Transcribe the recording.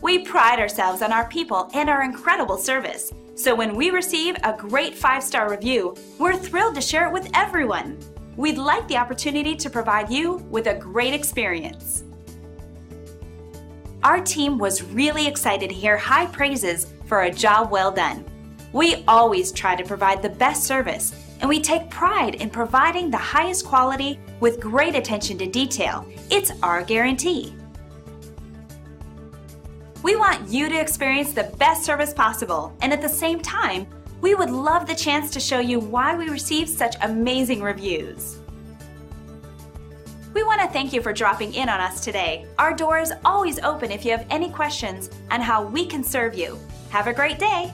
We pride ourselves on our people and our incredible service. So when we receive a great 5-star review, we're thrilled to share it with everyone. We'd like the opportunity to provide you with a great experience. Our team was really excited to hear high praises for a job well done. We always try to provide the best service, and we take pride in providing the highest quality with great attention to detail. It's our guarantee. We want you to experience the best service possible, and at the same time, we would love the chance to show you why we receive such amazing reviews. We want to thank you for dropping in on us today. Our door is always open if you have any questions on how we can serve you. Have a great day!